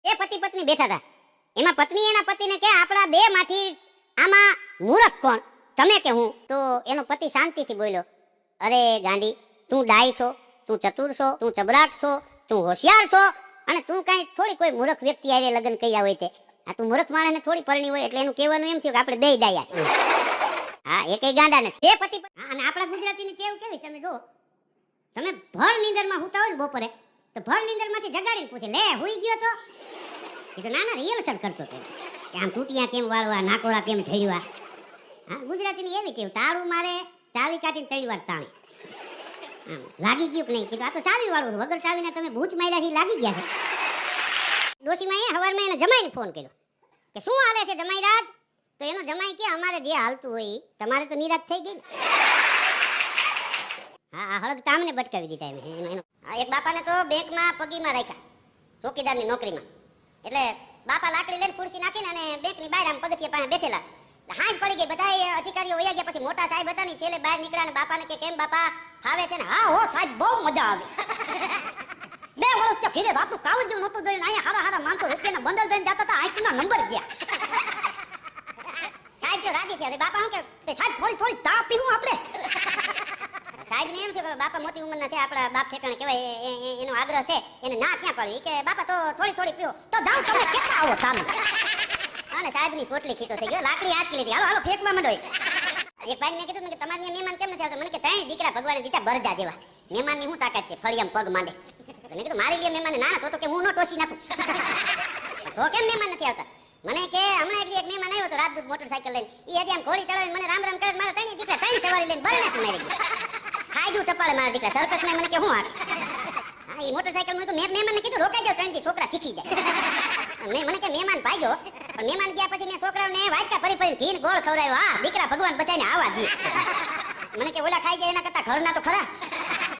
એ પતિ પત્ની બેઠા હતા. એમાં પત્ની એના પતિને કે આપણા બે માંથી આમાં મૂર્ખ કોણ, તમે કે હું? તો એનો પતિ શાંતિથી બોલ્યો, અરે ગાંડી, તું ડાઈ છો, તું ચતુર છો, તું ચબરાક છો, તું હોશિયાર છો, અને તું કાંઈ થોડી કોઈ મૂર્ખ વ્યક્તિ આરે લગ્ન કર્યા હોય તે. આ તું મૂર્ખ માણસને થોડી પરણી હોય, એટલે એનું કહેવાનું એમ થયું કે આપણે બેય ડાયા છે. હા, એ કઈ ગાંડા નથી. એ પતિ અને આપણા ગુજરાતીની ટેવ કેવી તમે જો, તમે ભર નીંદરમાં હુતા હોય ને બપોરે, તો ભર નીંદરમાંથી જગાડીને પૂછે, લે હુઈ ગયો તો? એ તો નાના રિહર્સલ કરતો હતો કે આમ તૂટિયા કેમ વાળવા, નાકોરા કેમ ઠળવા. હા, ગુજરાતીની એવી ટેવ, તાળું મારે ચાવી કાઢીને ત્રણ વાર તાણે. લાગી ગયું કે નહીં? કીધું આ તો ચાવી વાળું, વગર ચાવીને તમે ભૂચ માર્યા છે, લાગી ગયા છે. ડોશીમાં એ હવારમાં એને જમાઈને ફોન કર્યો કે શું હાલે છે જમાઈ રાજ? તો એનો જમાઈ કે અમારે જે હાલતું હોય તમારે તો નિરાશ થઈ ગઈ. હા, હળગ તામને બટકાવી દીધા એનો. એક બાપાને તો બેંકમાં પગીમાં રાખ્યા, ચોકીદારની નોકરીમાં. એટલે બાપા લાકડી લઈને ખુરશી નાખીને અને બેંકની બહાર આમ પગથિયા પાસે બેઠેલા. હાંજ પડી ગઈ, બધા અધિકારીઓ વયા ગયા. પછી મોટા સાહેબ હતા ને, છેલ્લે બહાર નીકળ્યા ને બાપાને કે કેમ બાપા ફાવે છે ને? હા હો સાહેબ, બહુ મજા આવી. 2 વર્ષ તો ઘીરે વાતું કાવલ જેવું નહોતું જોઈને, અહીંયા હારા હારા માણસો રૂપિયાના બંડલ દઈને જતા હતા, આંખના નંબર ગયા. સાહેબ તો રાજી થયા. બાપા શું કે સાહેબ થોડી ચા પીવું આપણે? સાહેબ ને એમ થયું કે બાપા મોટી ઉંમરના છે, આપણા બાપ ઠેકાણે કહેવાય, એનો આગ્રહ છે, એને ના ક્યાં પાડવી. કે બાપા તો થોડી પીવો તો જાઓ, તમે કેતા આવો સામે. અને સાહેબની સોટલી ખીતો થઈ ગયો, લાકડી હાથ લીધી, હાલો ફેંકવા માંડો. એક ભાઈ મેં કીધું કે તમારા મહેમાન કેમ નથી આવતા? મને કે 3 દીકરા ભગવાને દીધા બરજા જેવા, મહેમાનની શું તાકાત છે, ફળિયામ પગ માંડે. મેં કીધું મારી લે મહેમાન ના તો કે હું નો ટોસી નાખું. તો કેમ મહેમાન નથી આવતા? મને કે હમણાં એક મહેમાન આવ્યો તો રાજદૂત મોટરસાઇકલ લઈને, એ હજી આમ ઘોડી ચલાવીને મને રામ રામ કરે, મારા 3 દીકરા 3 સવારી લઈને બળ નાખી મારી ગઈ. ખાઈ ગયું ટપાળે મારા દીકરા સર્કસમાં. મને કે હું આ? હા, એ મોટરસાઇકલ મેં મહેમાનને કીધું રોકાઈ જાવ, 3 થી છોકરા શીખી જાય. મને કે મહેમાન ભાગ્યો, પણ મહેમાન ગયા પછી મેં છોકરાઓને વાટકા ફરી ઘીન ગોળ ખવડાવ્યો. હા, દીકરા ભગવાન બધાને આવા દે. મને કે ઓલા ખાઈ જાય એના કરતા ઘરના તો ખરા.